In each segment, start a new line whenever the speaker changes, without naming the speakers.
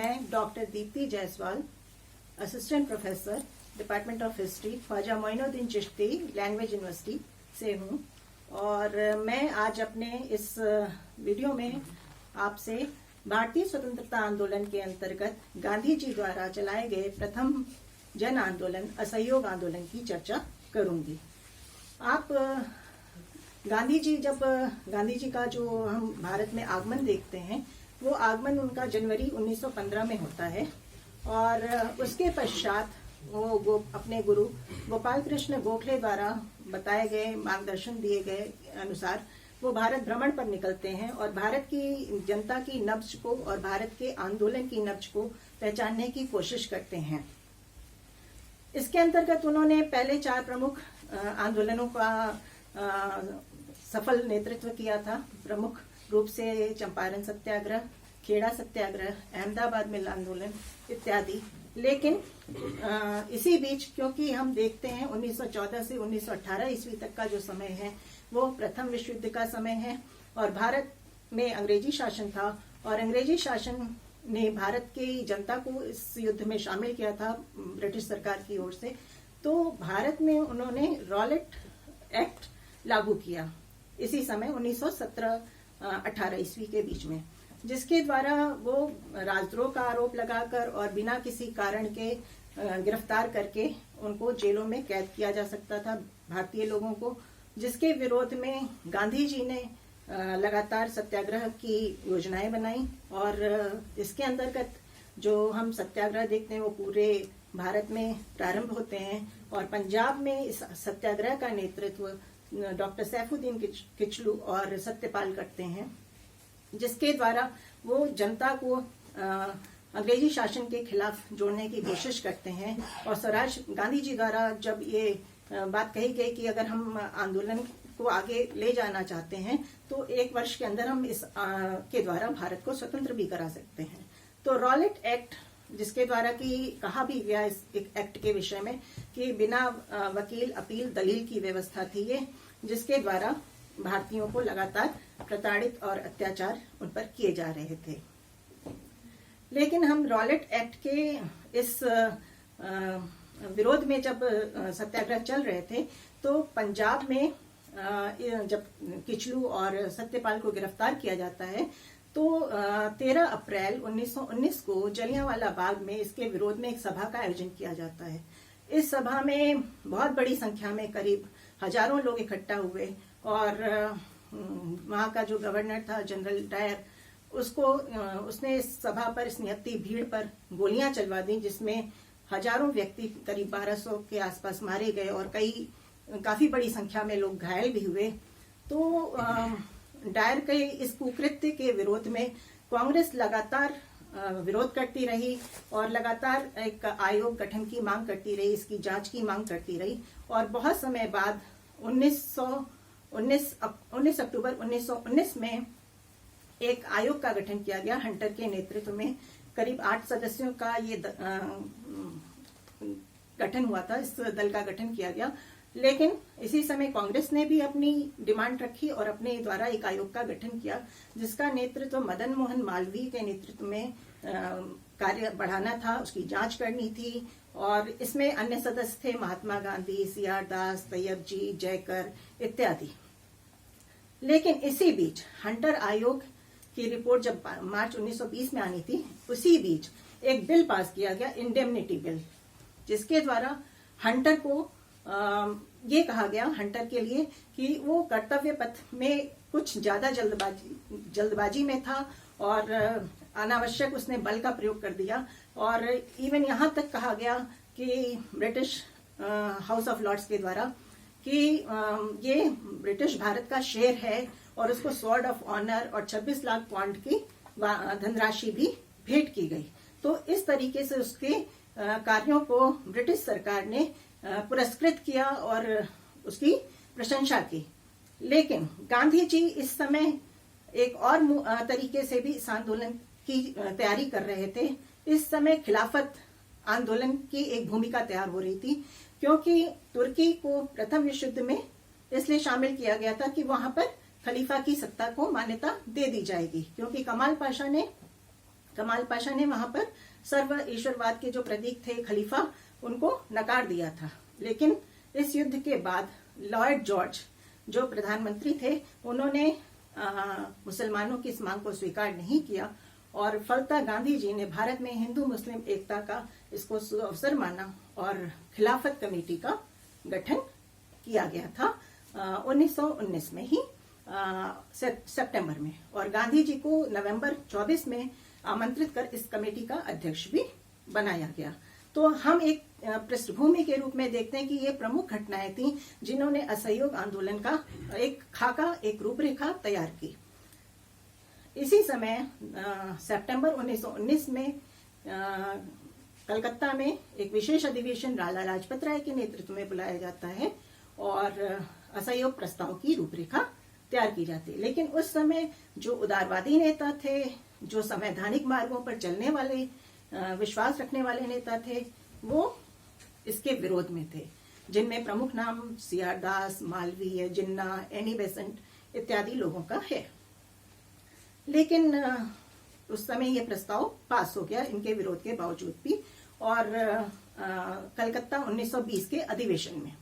मैं doctor Deepti Jaiswal, assistant professor, department of history, Khwaja Moinuddin Chishti language university से हूँ और मैं आज अपने इस वीडियो में आपसे भारतीय स्वतंत्रता आंदोलन के अंतर्गत गांधी जी द्वारा चलाए गए प्रथम जन आंदोलन असहयोग आंदोलन की चर्चा करूंगी। आप गांधी जी का जो हम भारत में आगमन देखते हैं, वो आगमन उनका जनवरी 1915 में होता है और उसके पश्चात वो अपने गुरु गोपाल कृष्ण गोखले द्वारा बताए गए मार्गदर्शन दिए गए अनुसार वो भारत भ्रमण पर निकलते हैं और भारत की जनता की नब्ज को और भारत के आंदोलन की नब्ज को पहचानने की कोशिश करते हैं। इसके अंतर्गत उन्होंने पहले 4 प्रमुख आंदोलनों का सफल नेतृत्व किया था। प्रमुख रूप से चंपारण सत्याग्रह, खेड़ा सत्याग्रह, अहमदाबाद मिल आंदोलन इत्यादि। लेकिन इसी बीच क्योंकि हम देखते हैं 1914 से 1918 ईस्वी तक का जो समय है वो प्रथम विश्व युद्ध का समय है और भारत में अंग्रेजी शासन था और अंग्रेजी शासन ने भारत की जनता को इस युद्ध में शामिल किया था ब्रिटिश सरकार की ओर से। तो भारत में उन्होंने रॉलेट एक्ट लागू किया इसी समय 1917-18 ईस्वी के बीच में, जिसके द्वारा वो राजद्रोह का आरोप लगाकर और बिना किसी कारण के गिरफ्तार करके उनको जेलों में कैद किया जा सकता था भारतीय लोगों को, जिसके विरोध में गांधी जी ने लगातार सत्याग्रह की योजनाएं बनाई और इसके अंतर्गत जो हम सत्याग्रह देखते हैं वो पूरे भारत में प्रारंभ होते हैं और पंजाब में इस सत्याग्रह का नेतृत्व डॉक्टर सैफुद्दीन किचलू और सत्यपाल करते हैं, जिसके द्वारा वो जनता को अंग्रेजी शासन के खिलाफ जोड़ने की कोशिश करते हैं। और स्वराज गांधी जी द्वारा जब ये बात कही गई कि अगर हम आंदोलन को आगे ले जाना चाहते हैं तो 1 वर्ष के अंदर हम इस के द्वारा भारत को स्वतंत्र भी करा सकते हैं। तो रॉलेट एक्ट, जिसके द्वारा कि कहा भी गया इस एक एक्ट के विषय में कि बिना वकील अपील दलील की व्यवस्था थी ये, जिसके द्वारा भारतीयों को लगातार प्रताड़ित और अत्याचार उन पर किए जा रहे थे। लेकिन हम रॉलेट एक्ट के इस विरोध में जब सत्याग्रह चल रहे थे तो पंजाब में जब किचलू और सत्यपाल को गिरफ्तार किया जाता है तो 13 अप्रैल 1919 को जलियांवाला बाग में इसके विरोध में एक सभा का आयोजन किया जाता है। इस सभा में बहुत बड़ी संख्या में करीब हजारों लोग इकट्ठा हुए और वहां का जो गवर्नर था जनरल डायर, उसने इस सभा पर इस नियत्ती भीड़ पर गोलियां चलवा दी, जिसमें हजारों व्यक्ति करीब 1200 के आसपास मारे गए और काफी बड़ी संख्या में लोग घायल भी हुए। तो डायर के इस कुकृत्य के विरोध में कांग्रेस लगातार विरोध करती रही और लगातार एक आयोग गठन की मांग करती रही, इसकी जांच की मांग करती रही और बहुत समय बाद 19 अक्टूबर 1919 में एक आयोग का गठन किया गया हंटर के नेतृत्व में। करीब 8 सदस्यों का ये गठन हुआ था, इस दल का गठन किया गया। लेकिन इसी समय कांग्रेस ने भी अपनी डिमांड रखी और अपने द्वारा एक आयोग का गठन किया, जिसका नेतृत्व मदन मोहन मालवीय के नेतृत्व में कार्य बढ़ाना था, उसकी जांच करनी थी और इसमें अन्य सदस्य थे महात्मा गांधी, सीआर दास, तैयब जी, जयकर इत्यादि। लेकिन इसी बीच हंटर आयोग की रिपोर्ट जब मार्च 1920 में आनी थी, उसी बीच एक बिल पास किया गया, इंडेमनिटी बिल, जिसके द्वारा हंटर को ये कहा गया हंटर के लिए कि वो कर्तव्य पथ में कुछ ज्यादा जल्दबाजी में था और अनावश्यक उसने बल का प्रयोग कर दिया और इवन यहां तक कहा गया कि ब्रिटिश हाउस ऑफ लॉर्ड्स के द्वारा कि ये ब्रिटिश भारत का शेर है और उसको स्वॉर्ड ऑफ ऑनर और 26 लाख पाउंड की धनराशि भी भेंट की गई। तो इस तरीके से उसके कार्यों को ब्रिटिश सरकार ने पुरस्कृत किया और उसकी प्रशंसा की। लेकिन गांधी जी इस समय एक और तरीके से भी इस आंदोलन की तैयारी कर रहे थे। इस समय खिलाफत आंदोलन की एक भूमिका तैयार हो रही थी, क्योंकि तुर्की को प्रथम विश्व युद्ध में इसलिए शामिल किया गया था कि वहां पर खलीफा की सत्ता को मान्यता दे दी जाएगी, क्योंकि कमाल पाशा ने कमाल पाशा ने वहां पर सर्व ईश्वरवाद के जो प्रतीक थे खलीफा, उनको नकार दिया था। लेकिन इस युद्ध के बाद लॉर्ड जॉर्ज जो प्रधानमंत्री थे, उन्होंने मुसलमानों की इस मांग को स्वीकार नहीं किया और फलतः गांधी जी ने भारत में हिंदू मुस्लिम एकता का इसको अवसर माना और खिलाफत कमेटी का गठन किया गया था 1919 में ही सितंबर में, और गांधी जी को नवंबर 24 में आमंत्रित कर इस कमेटी का अध्यक्ष भी बनाया गया। तो हम एक पृष्ठभूमि के रूप में देखते हैं कि ये प्रमुख घटनाएं थी जिन्होंने असहयोग आंदोलन का एक खाका, एक रूपरेखा तैयार की। इसी समय सितंबर 1919 में कलकत्ता में एक विशेष अधिवेशन लाला लाजपत राय के नेतृत्व में बुलाया जाता है और असहयोग प्रस्ताव की रूपरेखा तैयार की जाती है। लेकिन उस समय जो उदारवादी नेता थे, जो संवैधानिक मार्गों पर चलने वाले, विश्वास रखने वाले नेता थे, वो इसके विरोध में थे, जिनमें प्रमुख नाम CR दास, मालवीय, जिन्ना, एनी बेसेंट इत्यादि लोगों का है। लेकिन उस समय यह प्रस्ताव पास हो गया इनके विरोध के बावजूद भी, और कलकत्ता 1920 के अधिवेशन में,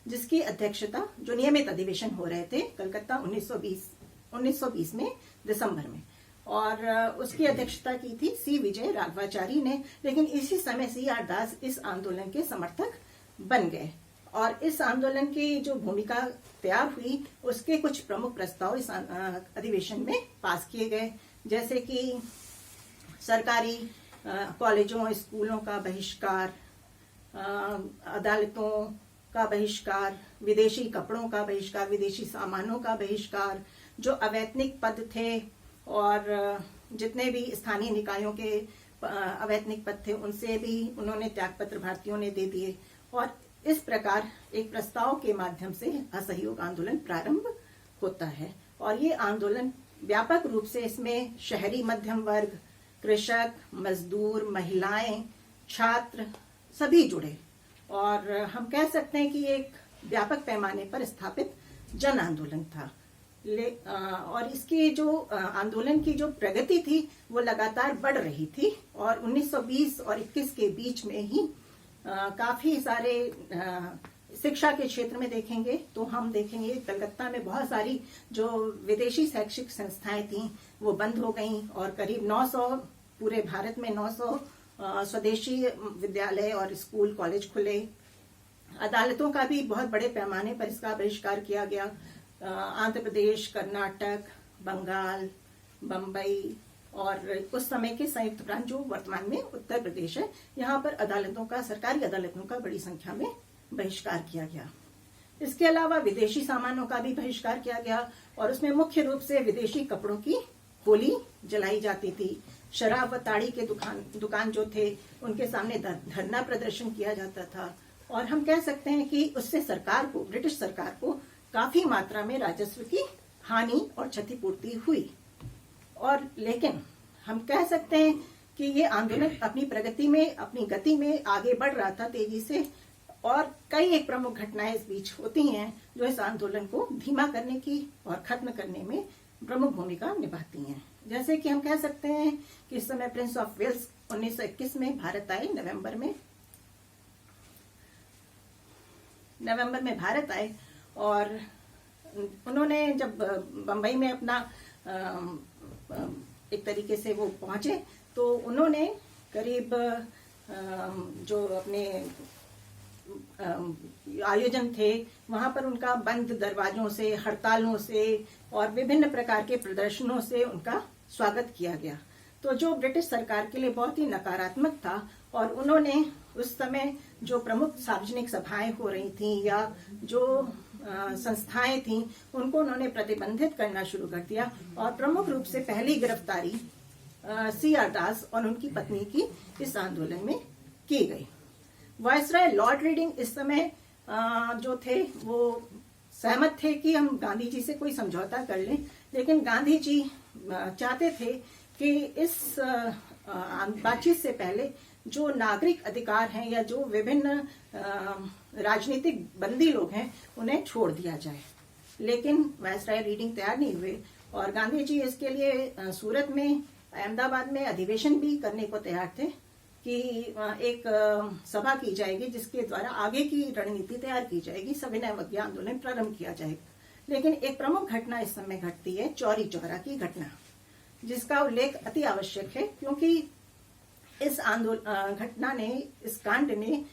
जिसकी अध्यक्षता, जो नियमित अधिवेशन हो रहे थे कलकत्ता 1920 में दिसंबर में, और उसकी अध्यक्षता की थी C विजय राघवाचारी ने। लेकिन इसी समय CR दास इस आंदोलन के समर्थक बन गए और इस आंदोलन की जो भूमिका तैयार हुई, उसके कुछ प्रमुख प्रस्ताव इस अधिवेशन में पास किए गए, जैसे कि सरकारी कॉलेजों, स्कूलों का बहिष्कार, अदालतों का बहिष्कार, विदेशी कपड़ों का बहिष्कार, विदेशी सामानों का बहिष्कार, जो अवैतनिक पद थे और जितने भी स्थानीय निकायों के अवैतनिक पद थे, उनसे भी उन्होंने त्यागपत्र भारतीयों ने दे दिए। और इस प्रकार एक प्रस्ताव के माध्यम से असहयोग आंदोलन प्रारंभ होता है। और ये आंदोलन व्यापक रूप से, इसमें शहरी मध्यम वर्ग, कृषक, मजदूर, महिलाएं, छात्र सभी जुड़े, और हम कह सकते हैं कि ये एक व्यापक पैमाने पर स्थापित जन आंदोलन था। और इसकी जो आंदोलन की जो प्रगति थी वो लगातार बढ़ रही थी, और 1920 और 21 के बीच में ही काफी सारे शिक्षा के क्षेत्र में देखेंगे तो हम देखेंगे कलकत्ता में बहुत सारी जो विदेशी शैक्षिक संस्थाएं थीं वो बंद हो गईं, और करीब 900, पूरे भारत में 900 स्वदेशी विद्यालय और स्कूल कॉलेज खुले। अदालतों का भी बहुत बड़े पैमाने पर इसका बहिष्कार किया गया। आंध्र प्रदेश, कर्नाटक, बंगाल, बम्बई और उस समय के संयुक्त प्रांत जो वर्तमान में उत्तर प्रदेश है, यहाँ पर अदालतों का, सरकारी अदालतों का बड़ी संख्या में बहिष्कार किया गया। इसके अलावा विदेशी सामानों का भी बहिष्कार किया गया, और उसमें मुख्य रूप से विदेशी कपड़ों की होली जलाई जाती थी। शराब व ताड़ी के दुकान जो थे, उनके सामने धरना प्रदर्शन किया जाता था, और हम कह सकते हैं कि उससे सरकार को, ब्रिटिश सरकार को काफी मात्रा में राजस्व की हानि और क्षतिपूर्ति हुई। और लेकिन हम कह सकते हैं कि ये आंदोलन अपनी प्रगति में, अपनी गति में आगे बढ़ रहा था तेजी से, और कई एक प्रमुख घटनाएं इस बीच होती हैं जो इस आंदोलन को धीमा करने की और खत्म करने में प्रमुख भूमिका निभाती हैं। जैसे कि हम कह सकते हैं कि इस समय प्रिंस ऑफ वेल्स 1921 में भारत आए, नवंबर में भारत आए, और उन्होंने जब बंबई में अपना एक तरीके से वो पहुंचे, तो उन्होंने करीब जो अपने आयोजन थे वहां पर उनका बंद दरवाजों से, हड़तालों से और विभिन्न प्रकार के प्रदर्शनों से उनका स्वागत किया गया, तो जो ब्रिटिश सरकार के लिए बहुत ही नकारात्मक था। और उन्होंने उस समय जो प्रमुख सार्वजनिक सभाएं हो रही थीं या जो संस्थाएं थीं, उनको उन्होंने प्रतिबंधित करना शुरू कर दिया, और प्रमुख रूप से पहली गिरफ्तारी CR दास और उनकी पत्नी की इस आंदोलन में की गई। वायसराय लॉर्ड रीडिंग इस समय जो थे वो सहमत थे कि हम गांधी जी से कोई समझौता कर लें, लेकिन गांधी जी चाहते थे कि इस बातचीत से पहले जो नागरिक अधिकार हैं या जो विभिन्न राजनीतिक बंदी लोग हैं उन्हें छोड़ दिया जाए। लेकिन वायसराय रीडिंग तैयार नहीं हुए, और गांधी जी इसके लिए सूरत में अहमदाबाद में अधिवेशन भी करने को तैयार थे कि एक सभा की जाएगी जिसके द्वारा आगे की रणनीति तैयार की जाएगी, सविनय अवज्ञा आंदोलन प्रारंभ किया जाएगा। लेकिन एक प्रमुख घटना इस समय घटती है, चौरी चौरा की घटना, जिसका उल्लेख अति आवश्यक है क्योंकि इस घटना ने, इस कांड ने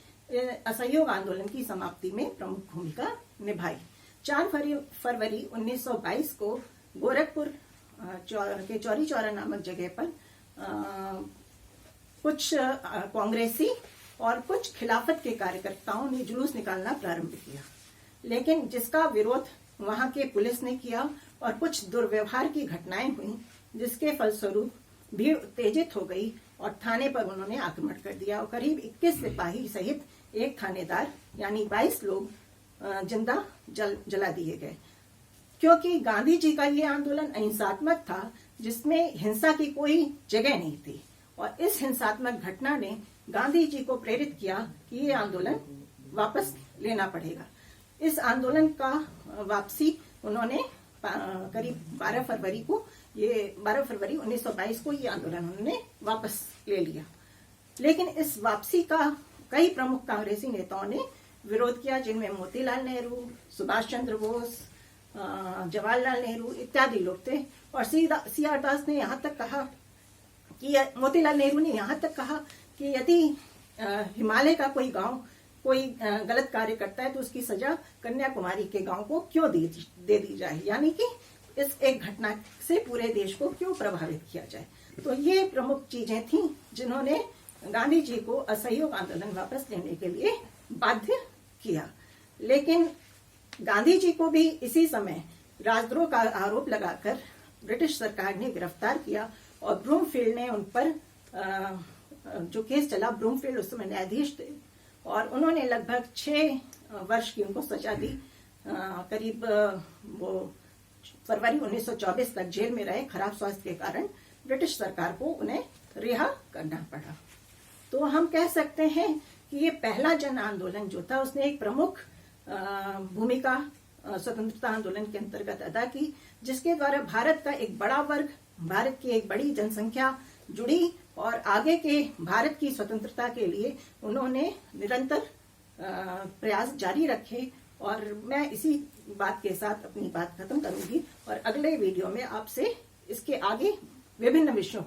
असहयोग आंदोलन की समाप्ति में प्रमुख भूमिका निभाई। 4 फरवरी 1922 को गोरखपुर के चौरी चौरा नामक जगह पर कुछ कांग्रेसी और कुछ खिलाफत के कार्यकर्ताओं ने जुलूस निकालना प्रारंभ किया, लेकिन जिसका विरोध वहां के पुलिस ने किया और कुछ दुर्व्यवहार की घटनाएं हुई, जिसके फलस्वरूप भीड़ उत्तेजित हो गई और थाने पर उन्होंने आक्रमण कर दिया और करीब 21 सिपाही सहित एक थानेदार यानी 22 लोग जिंदा जला दिए गए। क्योंकि गांधी जी का ये आंदोलन अहिंसात्मक था, जिसमें हिंसा की कोई जगह नहीं थी, और इस हिंसात्मक घटना ने गांधी जी को प्रेरित किया कि ये आंदोलन वापस लेना पड़ेगा। इस आंदोलन का वापसी उन्होंने करीब 12 फरवरी 1922 को ये आंदोलन उन्होंने वापस ले लिया। लेकिन इस वापसी का कई प्रमुख कांग्रेसी नेताओं ने विरोध किया, जिनमें मोतीलाल नेहरू, सुभाष चंद्र बोस, जवाहरलाल नेहरू इत्यादि लोग थे। और सीआर दास ने यहाँ तक कहा कि मोतीलाल नेहरू ने यहाँ तक कहा कि यदि हिमालय का कोई गांव कोई गलत कार्य करता है तो उसकी सजा कन्याकुमारी के गांव को क्यों दे दी जाए, यानी कि इस एक घटना से पूरे देश को क्यों प्रभावित किया जाए। तो ये प्रमुख चीजें थी जिन्होंने गांधी जी को असहयोग आंदोलन वापस लेने के लिए बाध्य किया। लेकिन गांधी जी को भी इसी समय राजद्रोह का आरोप लगाकर ब्रिटिश सरकार ने गिरफ्तार किया और ब्रूमफील्ड ने उन पर जो केस चला, ब्रूमफील्ड उस समय न्यायाधीश थे और उन्होंने लगभग 6 वर्ष की उनको सजा दी। करीब वो फरवरी 1924 तक जेल में रहे। खराब स्वास्थ्य के कारण ब्रिटिश सरकार को उन्हें रिहा करना पड़ा। तो हम कह सकते हैं कि ये पहला जन आंदोलन जो था उसने एक प्रमुख भूमिका स्वतंत्रता आंदोलन के अंतर्गत अदा की, जिसके द्वारा भारत का एक बड़ा वर्ग, भारत की एक बड़ी जनसंख्या जुड़ी और आगे के भारत की स्वतंत्रता के लिए उन्होंने निरंतर प्रयास जारी रखे। और मैं इसी बात के साथ अपनी बात खत्म करूंगी और अगले वीडियो में आपसे इसके आगे विभिन्न विषयों